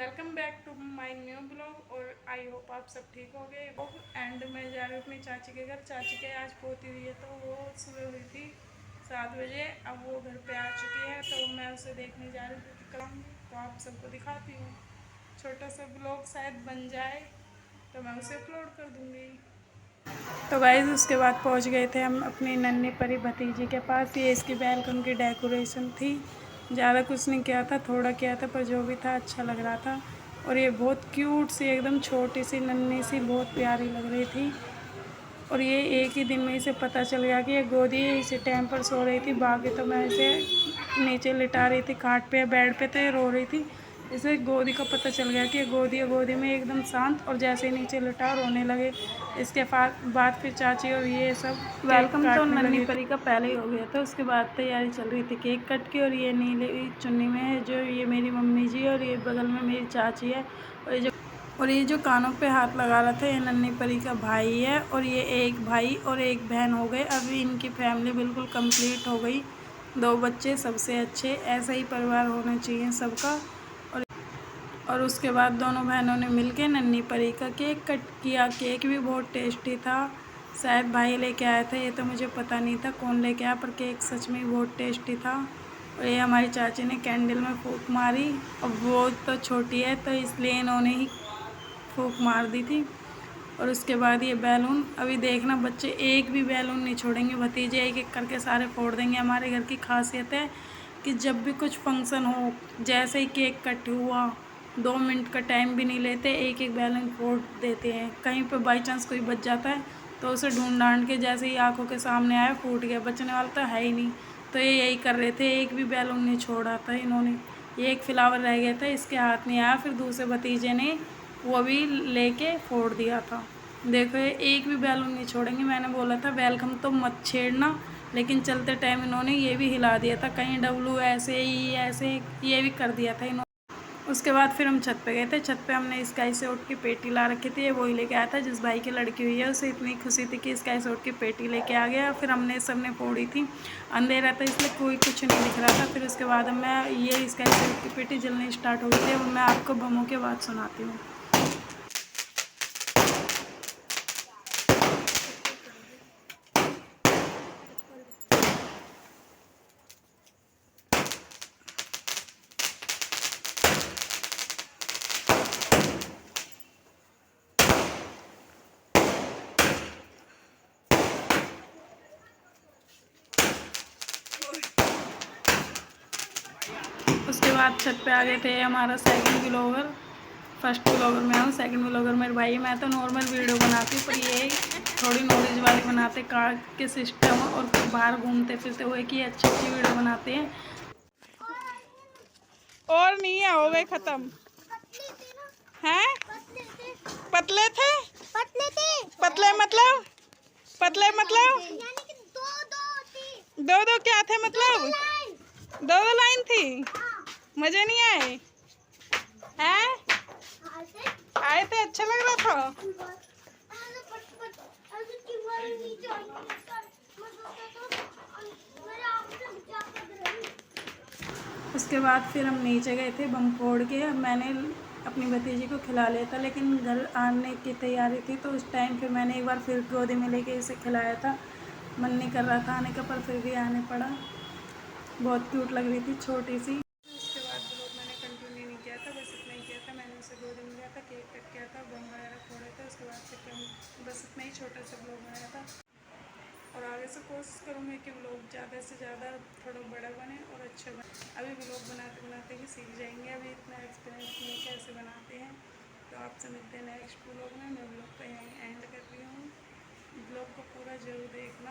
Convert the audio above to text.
Welcome back to my new blog. और I hope आप सब ठीक हो गए। एंड मैं जा रही हूँ अपनी चाची के घर। चाची के आज पोती हुई है, तो वो सुबह हुई थी 7 बजे। अब वो घर पे आ चुकी है, तो मैं उसे देखने जा रही हूँ कराऊँगी। तो आप सबको दिखाती हूँ। छोटा सा ब्लॉग शायद बन जाए तो मैं उसे अपलोड कर दूँगी। तो गाइस उसके बाद पहुँच गए थे हम अपनी नन्ही परी भतीजी के पास। ये इसकी बैल्कनी की डेकोरेशन थी। ज़्यादा कुछ नहीं किया था, थोड़ा किया था, पर जो भी था अच्छा लग रहा था। और ये बहुत क्यूट सी, एकदम छोटी सी नन्ही सी, बहुत प्यारी लग रही थी। और ये एक ही दिन में इसे पता चल गया कि ये गोदी इसी टाइम पर सो रही थी। बाकी तो मैं इसे नीचे लिटा रही थी खाट पे, बेड पे, तो ये रो रही थी। इसे गोदी का पता चल गया कि ये गोदी है। गोदी में एकदम शांत, और जैसे ही नीचे लिटा रोने लगे। इसके बाद फिर चाची और ये सब वेलकम तो नन्ही परी का पहले ही हो गया था। उसके बाद तैयारी चल रही थी केक कट की। और ये नीले चुन्नी में है जो ये मेरी मम्मी जी, और ये बगल में मेरी चाची है। और ये जो कानों पे हाथ लगा रहा था, ये नन्ही परी का भाई है। और ये एक भाई और एक बहन हो गए। अभी इनकी फैमिली बिल्कुल कंप्लीट हो गई। 2 बच्चे, सबसे अच्छे। ऐसा ही परिवार होना चाहिए सबका। और उसके बाद दोनों बहनों ने मिलके नन्ही परी का केक कट किया। केक भी बहुत टेस्टी था। शायद भाई लेके आया था, ये तो मुझे पता नहीं था कौन लेके आया, पर केक सच में बहुत टेस्टी था। और ये हमारी चाची ने कैंडल में फूंक मारी। अब वो तो छोटी है, तो इसलिए इन्होंने ही फूंक मार दी थी। और उसके बाद ये बैलून, अभी देखना बच्चे एक भी बैलून नहीं छोड़ेंगे। भतीजे एक एक करके सारे फोड़ देंगे। हमारे घर की खासियत है कि जब भी कुछ फंक्शन हो, जैसे ही केक कट हुआ, 2 मिनट का टाइम भी नहीं लेते, एक एक बैलून फोड़ देते हैं। कहीं पे बाई चांस कोई बच जाता है तो उसे ढूंढ ढांड के जैसे ही आंखों के सामने आया, फूट गया। बचने वाला तो है ही नहीं। तो ये यही कर रहे थे, एक भी बैलून नहीं छोड़ा था इन्होंने। ये एक फ्लावर रह गया था, इसके हाथ नहीं आया। फिर दूसरे भतीजे ने वो भी लेके फोड़ दिया था। देखो ये एक भी बैलून नहीं छोड़ेंगे। मैंने बोला था वेलकम तो मत छेड़ना, लेकिन चलते टाइम इन्होंने ये भी हिला दिया था। कहीं डब्लू ऐसे ही ऐसे ये भी कर दिया था इन्होंने। उसके बाद फिर हम छत पे गए थे। छत पे हमने स्काई शॉट की पेटी ला रखी थी। वही लेके आया था जिस भाई की लड़की हुई है, उसे इतनी खुशी थी कि स्काई शॉट की पेटी लेके आ गया। फिर हमने सबने फोड़ी थी। अंधेरा था इसलिए कोई कुछ नहीं दिख रहा था। फिर उसके बाद मैं ये स्काई शॉट की पेटी जलनी स्टार्ट हो गई थी। अब मैं आपको बमों के बाद सुनाती हूँ। उसके बाद छत पे आ गए थे हमारा सेकंड ब्लॉगर। फर्स्ट ब्लॉगर मैं हूँ, सेकंड ब्लॉगर मेरे भाई। मैं तो नॉर्मल वीडियो बनाती हूँ, पर ये थोड़ी नॉलेज वाली बनाते, कार के सिस्टम और बाहर घूमते फिरते हुए कि अच्छी अच्छी वीडियो बनाते हैं। और नहीं है, हो गए ख़त्म। हैं? पतले थे? पतले मतलब? पतले मतलब? दो दो क्या थे मतलब? दो दो लाइन थी। मजे नहीं आए हैं? आए थे, अच्छा लग रहा था। उसके बाद फिर हम नीचे गए थे बम फोड़ के। मैंने अपनी भतीजी को खिला लिया था, लेकिन घर आने की तैयारी थी, तो उस टाइम फिर मैंने एक बार फिर गोदी में लेके इसे खिलाया था। मन नहीं कर रहा था आने का, पर फिर भी आने पड़ा। बहुत क्यूट लग रही थी, छोटी सी। उसके बाद ब्लॉग मैंने कंटिन्यू नहीं किया था, बस इतना ही किया था। मैंने उसे गोदी में लिया था, केक कट किया था, बम वगैरह फोड़े थे। उसके बाद फिर बस इतना ही छोटा सा ब्लॉग बनाया था। और आगे से कोशिश करूँगी कि व्लॉग ज़्यादा से ज़्यादा थोड़ा बड़ा बने और अच्छा बने। अभी व्लॉग बनाते बनाते ही सीख जाएंगे, अभी इतना एक्सपीरियंस नहीं कैसे बनाते हैं। तो आपसे मिलते हैं नेक्स्ट व्लॉग में। मैं व्लॉग को यहीं एंड कर रही हूँ। व्लॉग को पूरा ज़रूर देखना।